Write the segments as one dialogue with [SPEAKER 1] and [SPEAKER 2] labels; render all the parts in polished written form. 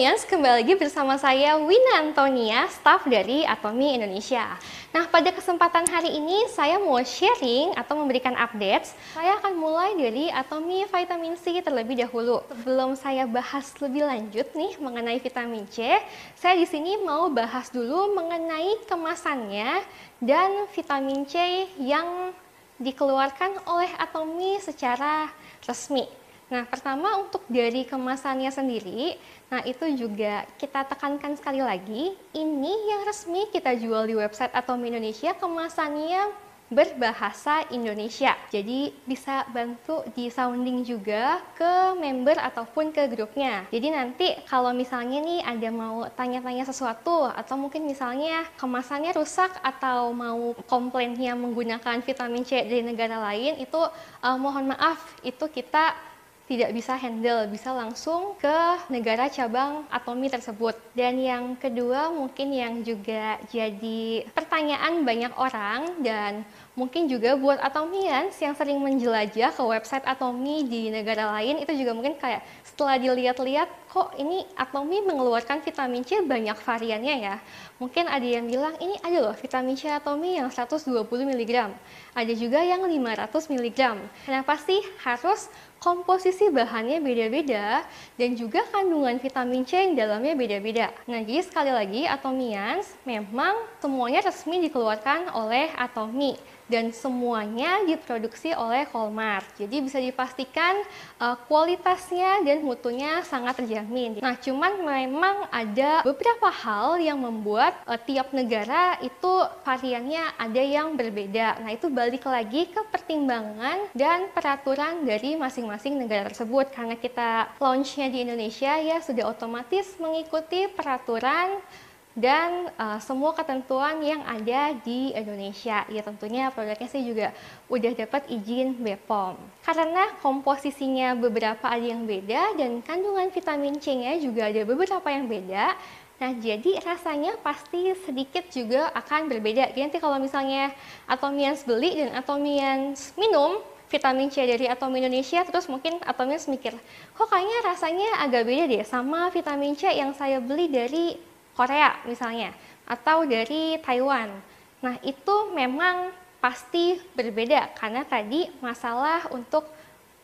[SPEAKER 1] Atomians, kembali lagi bersama saya Wina Antonia, staf dari Atomi Indonesia. Nah, pada kesempatan hari ini saya mau sharing atau memberikan updates. Saya akan mulai dari Atomi Vitamin C terlebih dahulu. Sebelum saya bahas lebih lanjut nih mengenai vitamin C, saya di sini mau bahas dulu mengenai kemasannya dan vitamin C yang dikeluarkan oleh Atomi secara resmi. Nah, pertama untuk dari kemasannya sendiri, nah itu juga kita tekankan sekali lagi, ini yang resmi kita jual di website Atomi Indonesia, kemasannya berbahasa Indonesia. Jadi bisa bantu di sounding juga ke member ataupun ke grupnya. Jadi nanti kalau misalnya nih ada mau tanya-tanya sesuatu atau mungkin misalnya kemasannya rusak atau mau komplainnya menggunakan vitamin C dari negara lain, itu mohon maaf, itu kita tidak bisa handle, bisa langsung ke negara cabang Atomi tersebut. Dan yang kedua mungkin yang juga jadi pertanyaan banyak orang dan mungkin juga buat Atomians yang sering menjelajah ke website Atomi di negara lain, itu juga mungkin kayak setelah dilihat-lihat, kok ini Atomi mengeluarkan vitamin C banyak variannya ya. Mungkin ada yang bilang, ini ada loh vitamin C Atomi yang 120 mg, ada juga yang 500 mg. Kenapa sih harus komposisi bahannya beda-beda dan juga kandungan vitamin C yang dalamnya beda-beda? Nah, jadi sekali lagi Atomians memang semuanya resmi dikeluarkan oleh Atomi dan semuanya diproduksi oleh Colmar. Jadi bisa dipastikan kualitasnya dan mutunya sangat terjamin. Nah, cuman memang ada beberapa hal yang membuat tiap negara itu variannya ada yang berbeda. Nah, itu balik lagi ke pertimbangan dan peraturan dari masing-masing negara tersebut. Karena kita launchnya di Indonesia ya sudah otomatis mengikuti peraturan dan semua ketentuan yang ada di Indonesia. Ya tentunya produknya sih juga udah dapat izin BPOM. Karena komposisinya beberapa ada yang beda dan kandungan vitamin C-nya juga ada beberapa yang beda. Nah, jadi rasanya pasti sedikit juga akan berbeda. Jadi nanti kalau misalnya Atomians beli dan Atomians minum vitamin C dari Atomi Indonesia, terus mungkin Atomians mikir, kok kayaknya rasanya agak beda deh sama vitamin C yang saya beli dari Korea misalnya, atau dari Taiwan. Nah, itu memang pasti berbeda karena tadi masalah untuk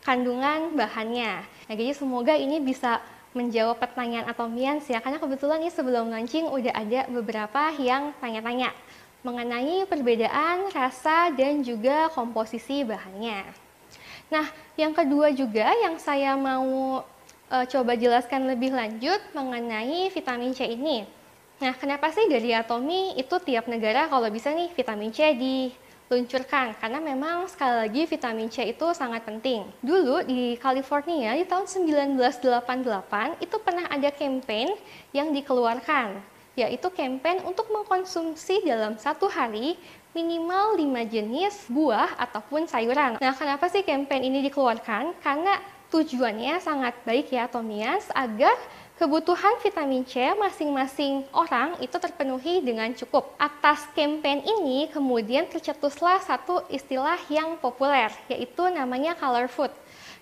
[SPEAKER 1] kandungan bahannya. Nah, jadi semoga ini bisa menjawab pertanyaan Atomians ya, karena kebetulan nih sebelum launching udah ada beberapa yang tanya-tanya mengenai perbedaan rasa dan juga komposisi bahannya. Nah, yang kedua juga yang saya mau coba jelaskan lebih lanjut mengenai vitamin C ini. Nah, kenapa sih dari Atomi itu tiap negara kalau bisa nih vitamin C diluncurkan? Karena memang sekali lagi vitamin C itu sangat penting. Dulu di California di tahun 1988 itu pernah ada campaign yang dikeluarkan, yaitu campaign untuk mengkonsumsi dalam satu hari minimal 5 jenis buah ataupun sayuran. Nah, kenapa sih campaign ini dikeluarkan? Karena tujuannya sangat baik ya Atomians, agar kebutuhan vitamin C masing-masing orang itu terpenuhi dengan cukup. Atas campaign ini kemudian tercetuslah satu istilah yang populer, yaitu namanya color food.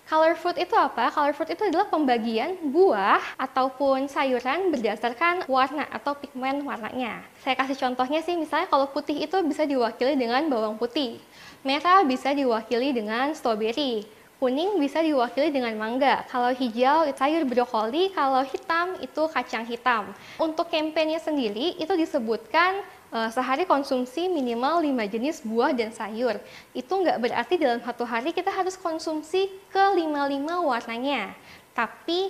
[SPEAKER 1] Color food itu apa? Color food itu adalah pembagian buah ataupun sayuran berdasarkan warna atau pigmen warnanya. Saya kasih contohnya sih, misalnya kalau putih itu bisa diwakili dengan bawang putih, merah bisa diwakili dengan stroberi, kuning bisa diwakili dengan mangga, kalau hijau itu sayur brokoli, kalau hitam itu kacang hitam. Untuk kampanye sendiri itu disebutkan sehari konsumsi minimal 5 jenis buah dan sayur. Itu nggak berarti dalam satu hari kita harus konsumsi ke 5 warnanya, tapi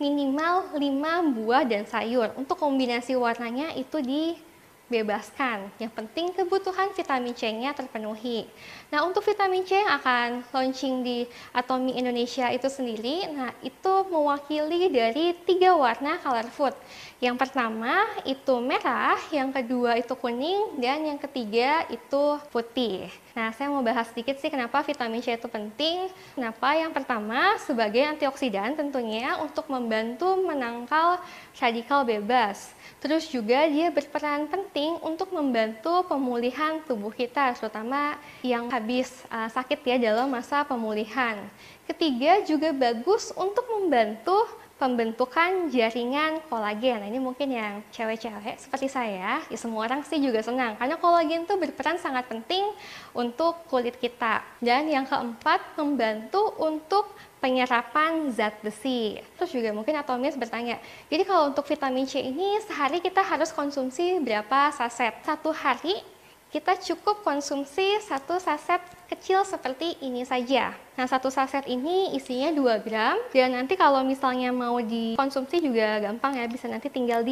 [SPEAKER 1] minimal 5 buah dan sayur. Untuk kombinasi warnanya itu dibebaskan. Yang penting kebutuhan vitamin C-nya terpenuhi. Nah, untuk vitamin C yang akan launching di Atomi Indonesia itu sendiri, nah itu mewakili dari 3 warna color food. Yang pertama itu merah, yang kedua itu kuning, dan yang ketiga itu putih. Nah, saya mau bahas sedikit sih kenapa vitamin C itu penting. Kenapa? Yang pertama, sebagai antioksidan tentunya untuk membantu menangkal radikal bebas. Terus juga dia berperan penting untuk membantu pemulihan tubuh kita, terutama yang habis sakit ya dalam masa pemulihan. Ketiga, juga bagus untuk membantu pembentukan jaringan kolagen. Nah, ini mungkin yang cewek-cewek seperti saya, ya semua orang sih juga senang karena kolagen itu berperan sangat penting untuk kulit kita. Dan yang keempat, membantu untuk penyerapan zat besi. Terus juga mungkin Atomis bertanya, jadi kalau untuk vitamin C ini sehari kita harus konsumsi berapa saset? Satu hari kita cukup konsumsi satu saset kecil seperti ini saja. Nah, satu saset ini isinya 2 gram, dan nanti kalau misalnya mau dikonsumsi juga gampang ya, bisa nanti tinggal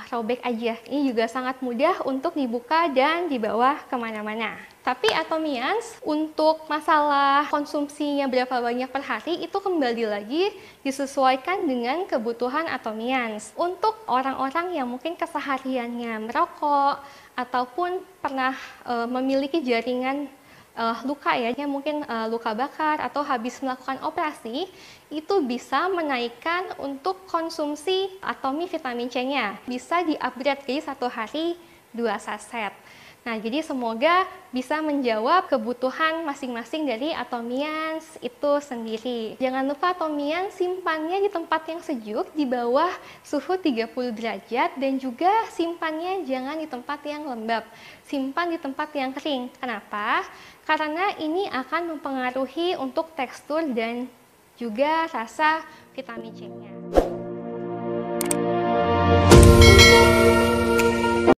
[SPEAKER 1] robek aja. Ini juga sangat mudah untuk dibuka dan dibawa kemana-mana. Tapi Atomians, untuk masalah konsumsinya berapa banyak per hari, itu kembali lagi disesuaikan dengan kebutuhan Atomians. Untuk orang-orang yang mungkin kesehariannya merokok, ataupun pernah memiliki jaringan luka ya, mungkin luka bakar atau habis melakukan operasi, itu bisa menaikkan untuk konsumsi Atomi vitamin C-nya. Bisa di-upgrade jadi satu hari 2 saset. Nah, jadi semoga bisa menjawab kebutuhan masing-masing dari Atomians itu sendiri. Jangan lupa Atomians simpannya di tempat yang sejuk di bawah suhu 30 derajat, dan juga simpannya jangan di tempat yang lembab. Simpan di tempat yang kering. Kenapa? Karena ini akan mempengaruhi untuk tekstur dan juga rasa vitamin C-nya.